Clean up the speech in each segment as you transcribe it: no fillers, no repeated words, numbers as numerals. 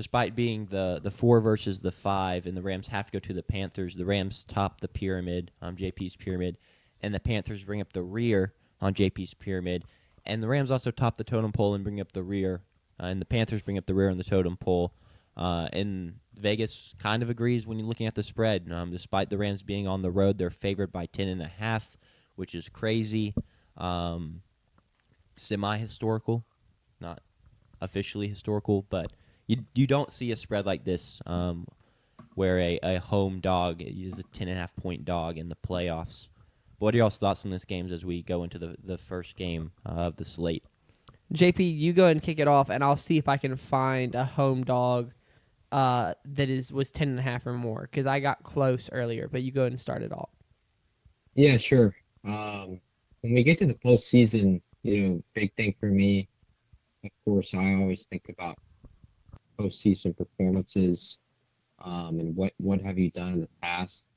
despite being the 4 versus the 5, and the Rams have to go to the Panthers, the Rams top the pyramid, JP's pyramid, and the Panthers bring up the rear on JP's pyramid. And the Rams also top the totem pole and bring up the rear, and the Panthers bring up the rear on the totem pole. And Vegas kind of agrees when you're looking at the spread. Despite the Rams being on the road, they're favored by 10.5, which is crazy. Semi-historical, not officially historical, but you don't see a spread like this where a home dog is a 10.5 point dog in the playoffs. What are y'all's thoughts on this games as we go into the first game of the slate? JP, you go ahead and kick it off, and I'll see if I can find a home dog that was 10.5 or more, because I got close earlier. But you go ahead and start it off. Yeah, sure. When we get to the postseason, big thing for me, of course, I always think about postseason performances, and what have you done in the past.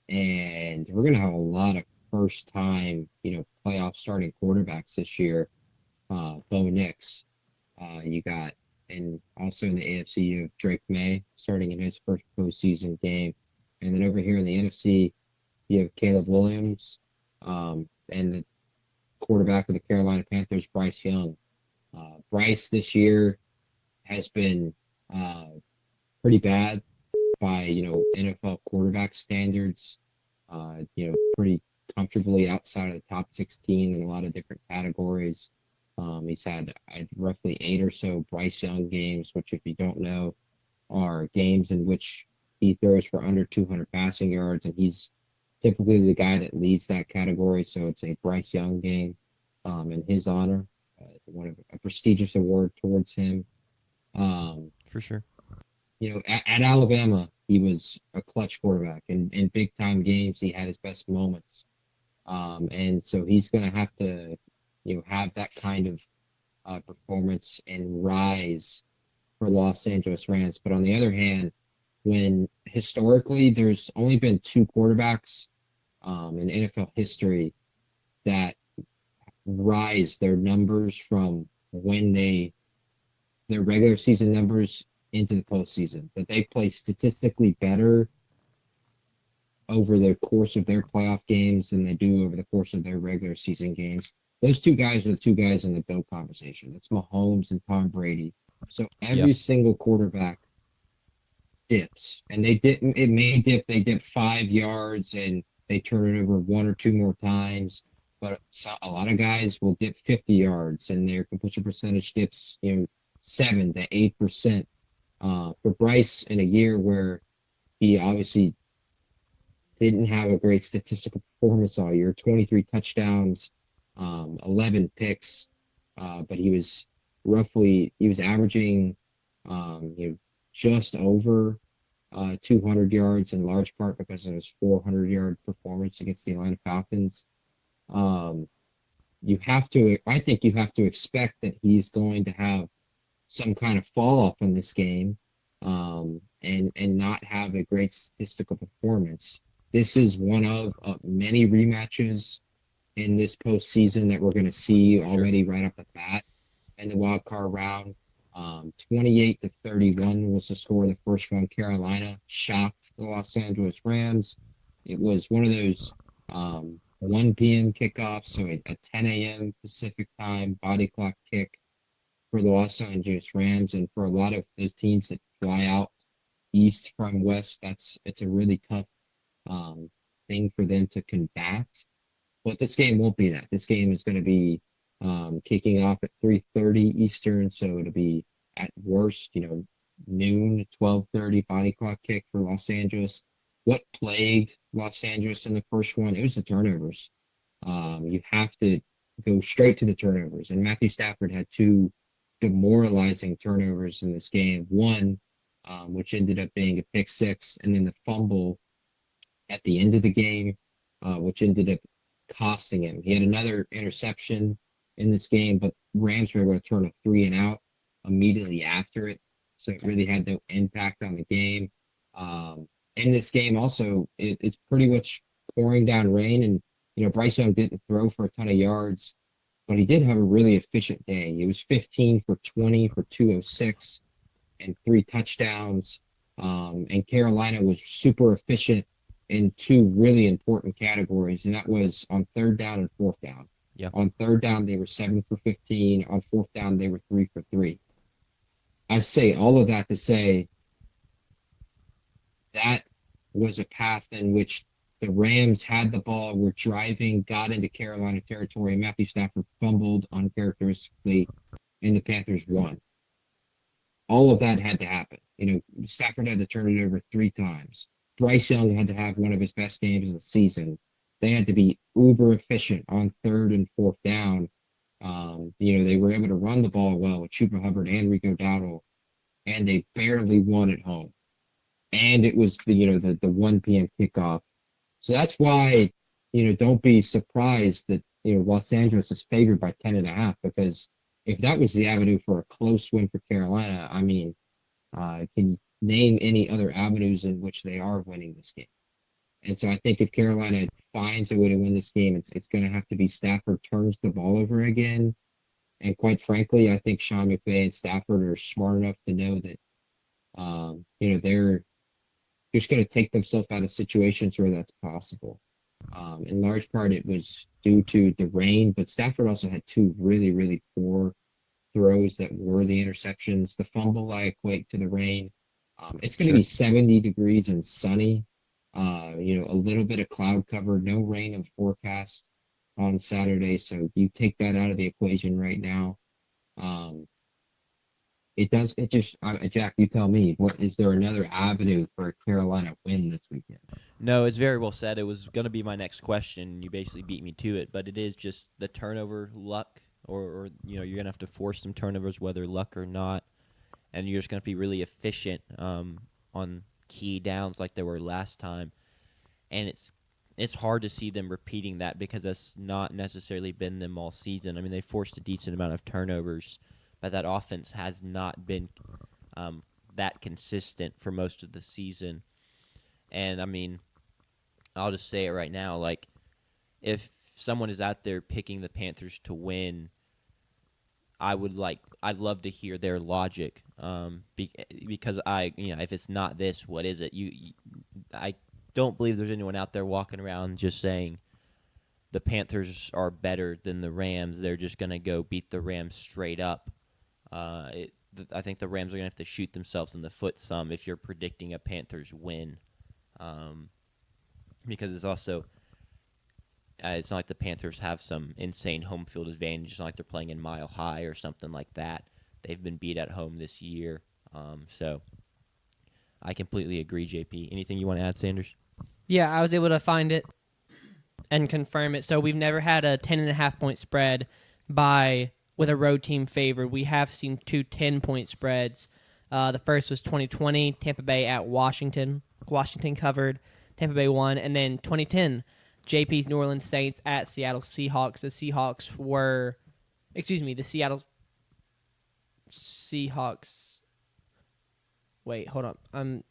And we're gonna have a lot of first time, playoff starting quarterbacks this year. Bo Nix, you got, and also in the AFC, you have Drake May starting in his first postseason game. And then over here in the NFC, you have Caleb Williams, and the quarterback of the Carolina Panthers, Bryce Young. Bryce this year has been pretty bad by, NFL quarterback standards, pretty comfortably outside of the top 16 in a lot of different categories. He's had roughly 8 or so Bryce Young games, which, if you don't know, are games in which he throws for under 200 passing yards, and he's typically the guy that leads that category. So it's a Bryce Young game in his honor, one of a prestigious award towards him. For sure. At Alabama, he was a clutch quarterback. In big time games, he had his best moments. And so he's going to have to, have that kind of performance and rise for Los Angeles Rams. But on the other hand, when historically there's only been 2 quarterbacks in NFL history that rise their numbers from when their regular season numbers into the postseason, that they play statistically better over the course of their playoff games than they do over the course of their regular season games. Those 2 guys are the 2 guys in the GOAT conversation. That's Mahomes and Tom Brady. So every single quarterback dips, and they didn't. It may dip. They dip 5 yards and they turn it over 1 or 2 more times. But a lot of guys will dip 50 yards, and their completion percentage dips, 7 to 8%. For Bryce, in a year where he obviously didn't have a great statistical performance all year, 23 touchdowns, 11 picks, but he was averaging, just over 200 yards, in large part because of his 400-yard performance against the Atlanta Falcons. I think you have to expect that he's going to have some kind of fall off in this game, and not have a great statistical performance. This is one of many rematches in this postseason that we're going to see already right off the bat in the wild card round. 28-31 was the score of the first one. Carolina shocked the Los Angeles Rams. It was one of those 1 p.m. kickoffs, so a 10 a.m. Pacific time body clock kick for the Los Angeles Rams. And for a lot of those teams that fly out east from west, it's a really tough thing for them to combat. But this game won't be that. This game is going to be kicking off at 3:30 Eastern, so it'll be at worst, noon, 12:30 body clock kick for Los Angeles. What plagued Los Angeles in the first one? It was the turnovers. You have to go straight to the turnovers, and Matthew Stafford had 2 demoralizing turnovers in this game. One, which ended up being a pick 6, and then the fumble at the end of the game, which ended up costing him. He had another interception in this game, but Rams were able to turn a 3 and out immediately after it, so it really had no impact on the game. In this game also, it's pretty much pouring down rain, and Bryce Young didn't throw for a ton of yards, but he did have a really efficient day. He was 15 for 20 for 206, and 3 touchdowns. And Carolina was super efficient in 2 really important categories, and that was on 3rd down and 4th down. Yeah. On 3rd down, they were 7 for 15. On 4th down, they were 3 for 3. I say all of that to say that was a path in which the Rams had the ball, were driving, got into Carolina territory. Matthew Stafford fumbled uncharacteristically, and the Panthers won. All of that had to happen. Stafford had to turn it over 3 times. Bryce Young had to have one of his best games of the season. They had to be uber efficient on 3rd and 4th down. They were able to run the ball well with Chuba Hubbard and Rico Dowdle, and they barely won at home. And it was the 1 p.m. kickoff. So that's why, don't be surprised that, Los Angeles is favored by 10.5, because if that was the avenue for a close win for Carolina, I mean, can you name any other avenues in which they are winning this game? And so I think if Carolina finds a way to win this game, it's going to have to be Stafford turns the ball over again. And quite frankly, I think Sean McVay and Stafford are smart enough to know that, they're just going to take themselves out of situations where that's possible. In large part, it was due to the rain, but Stafford also had 2 really, really poor throws that were the interceptions. The fumble I equate to the rain. It's going to be 70 degrees and sunny. A little bit of cloud cover, no rain in the forecast on Saturday. So you take that out of the equation right now. Jack, you tell me, is there another avenue for a Carolina win this weekend? No, it's very well said. It was going to be my next question. You basically beat me to it, but it is just the turnover luck, or you're going to have to force some turnovers, whether luck or not, and you're just going to be really efficient on key downs like they were last time. And it's hard to see them repeating that because that's not necessarily been them all season. I mean, they forced a decent amount of turnovers, but that offense has not been that consistent for most of the season. And, I mean, I'll just say it right now. Like, if someone is out there picking the Panthers to win, I'd love to hear their logic. Because if it's not this, what is it? I don't believe there's anyone out there walking around just saying the Panthers are better than the Rams. They're just going to go beat the Rams straight up. I think the Rams are going to have to shoot themselves in the foot some if you're predicting a Panthers win. Because it's also it's not like the Panthers have some insane home field advantage. It's not like they're playing in Mile High or something like that. They've been beat at home this year. So I completely agree, JP. Anything you want to add, Sanders? Yeah, I was able to find it and confirm it. So we've never had a 10.5-point spread with a road team favored. We have seen 2 10-point spreads. The first was 2020, Tampa Bay at Washington. Washington covered. Tampa Bay won. And then 2010, JP's New Orleans Saints at Seattle Seahawks. The Seattle Seahawks. Wait, hold on. I'm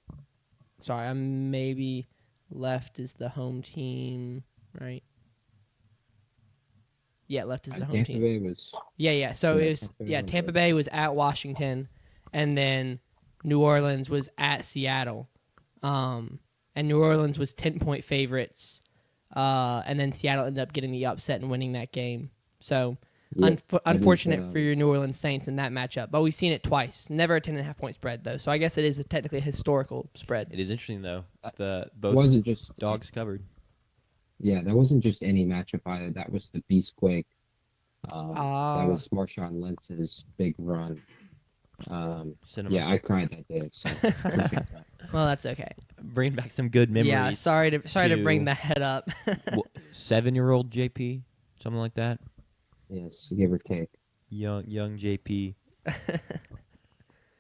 sorry. I'm maybe left is the home team, right? Yeah, left is the home team. Tampa Bay was. Yeah. So it was Tampa Bay was at Washington, and then New Orleans was at Seattle. And New Orleans was 10-point favorites, and then Seattle ended up getting the upset and winning that game. So unfortunate for your New Orleans Saints in that matchup. But we've seen it twice. Never a 10.5-point spread, though. So I guess it is technically a historical spread. It is interesting, though. Both wasn't just dogs covered. Yeah, that wasn't just any matchup either. That was the Beastquake. That was Marshawn Lynch's big run. Yeah, I cried that day. So appreciate that. Well, that's okay. Bring back some good memories. Yeah, sorry to bring that up. 7-year-old JP, something like that. Yes, give or take. Young JP.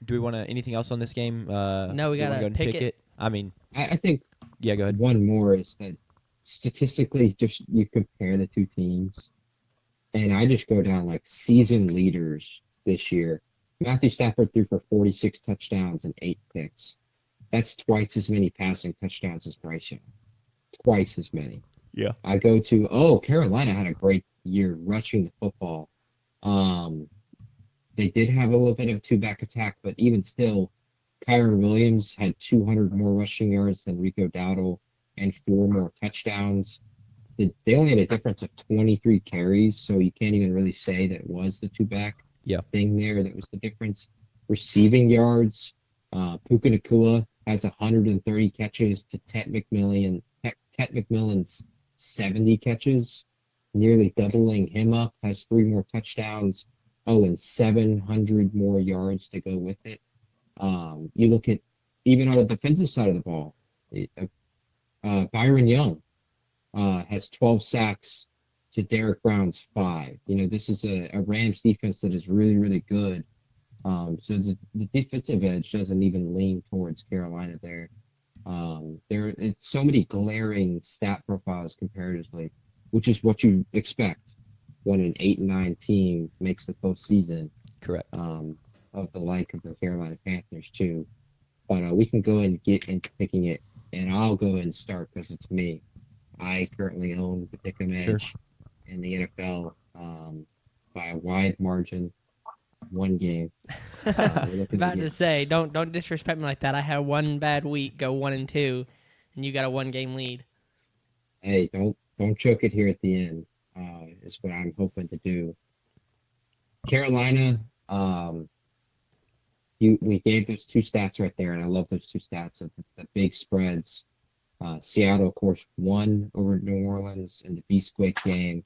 Do we want to anything else on this game? No, we gotta pick it. I mean, I think. Yeah, go ahead. One more is that statistically, just you compare the 2 teams, and I just go down like season leaders this year. Matthew Stafford threw for 46 touchdowns and 8 picks. That's twice as many passing touchdowns as Bryce Young. Twice as many. Yeah. I go to, Carolina had a great year rushing the football. they did have a little bit of a two-back attack, but even still, Kyron Williams had 200 more rushing yards than Rico Dowdle and 4 more touchdowns. They only had a difference of 23 carries, so you can't even really say that it was the two-back Yeah. thing there that was the difference. Receiving yards, Puka Nacua has 130 catches to Ted McMillan's 70 catches, nearly doubling him up, has 3 more touchdowns. Oh, and 700 more yards to go with it. You look at even on the defensive side of the ball, Byron Young has 12 sacks to Derek Brown's 5. This is a Rams defense that is really, really good. So the defensive edge doesn't even lean towards Carolina there. It's so many glaring stat profiles comparatively, which is what you expect when an 8-9 team makes the postseason. Correct. Of the like of the Carolina Panthers too. But we can go and get into picking it, and I'll go and start because it's me. I currently own the Pick'em Edge in the NFL by a wide margin, 1 game. About to say, don't disrespect me like that. I had one bad week, go 1-2, and you got a 1-game lead. Hey, don't choke it here at the end. Is what I'm hoping to do. Carolina, we gave those 2 stats right there, and I love those 2 stats of the big spreads. Seattle, of course, won over New Orleans in the Beastquake game,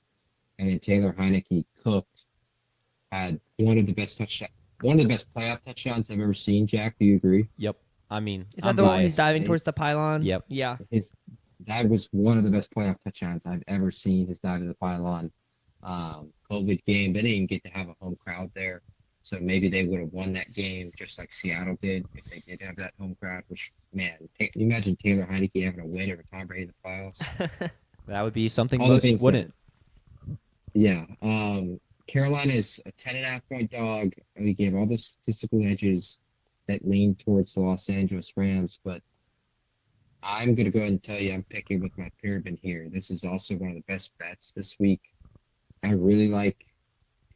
and then Taylor Heineke cooked. Had one of the best playoff touchdowns I've ever seen. Jack, do you agree? Yep. I mean, Is that I'm the one biased. he's diving towards the pylon? Yep. Yeah. That was one of the best playoff touchdowns I've ever seen. His dive to the pylon. COVID game, they didn't even get to have a home crowd there, so maybe they would have won that game just like Seattle did if they did have that home crowd. Which, man, you imagine Taylor Heineke having a win over Tom Brady in the playoffs. That would be something All the most things wouldn't. Yeah. Carolina is a 10.5-point dog. We gave all the statistical edges that lean towards the Los Angeles Rams, but I'm going to go ahead and tell you I'm picking with my pyramid here. This is also one of the best bets this week. I really like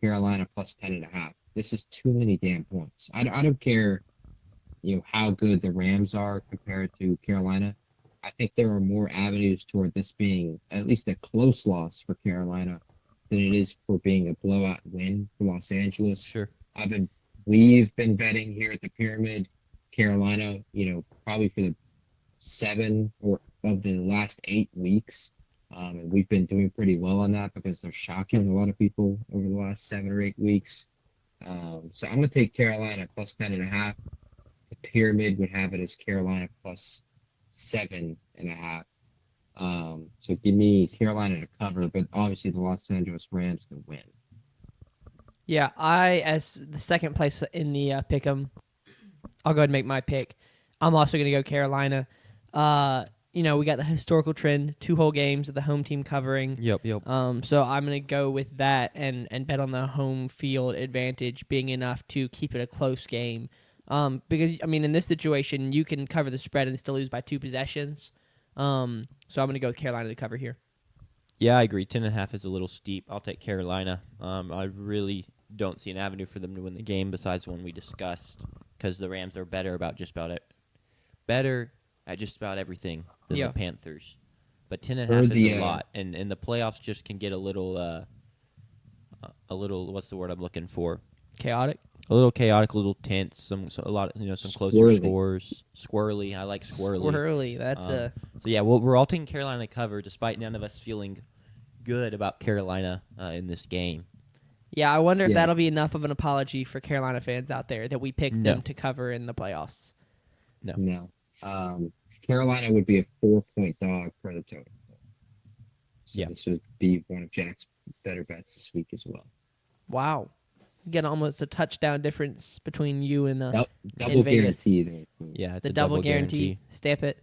Carolina plus 10.5. This is too many damn points. I don't care, how good the Rams are compared to Carolina. I think there are more avenues toward this being at least a close loss for Carolina than it is for being a blowout win for Los Angeles. Sure. We've been betting here at the pyramid, Carolina, probably for the 7 or of the last 8 weeks. And we've been doing pretty well on that because they're shocking a lot of people over the last 7 or 8 weeks. So I'm going to take Carolina plus 10.5. The pyramid would have it as Carolina plus 7.5. So give me Carolina to cover, but obviously the Los Angeles Rams to win. Yeah, as the second place in the pick'em, I'll go ahead and make my pick. I'm also going to go Carolina. We got the historical trend, 2 whole games of the home team covering. Yep. So I'm going to go with that and bet on the home field advantage being enough to keep it a close game. Because, in this situation, you can cover the spread and still lose by 2 possessions. So I'm going to go with Carolina to cover here. Yeah, I agree. 10.5 is a little steep. I'll take Carolina. I really don't see an avenue for them to win the game besides the one we discussed, because the Rams are better at just about everything than the Panthers. But 10.5 is a lot, and the playoffs just can get a little what's the word I'm looking for? Chaotic. A little chaotic, a little tense. Some closer scores. Squirrely. I like squirrely. That's So yeah, we're all taking Carolina to cover, despite none of us feeling good about Carolina in this game. Yeah, I wonder if that'll be enough of an apology for Carolina fans out there that we picked them to cover in the playoffs. No. Carolina would be a 4-point dog per the total. So this would be one of Jack's better bets this week as well. Wow. You get almost a touchdown difference between you and double Vegas. guarantee there. Yeah, it's the a double guarantee. Stamp it.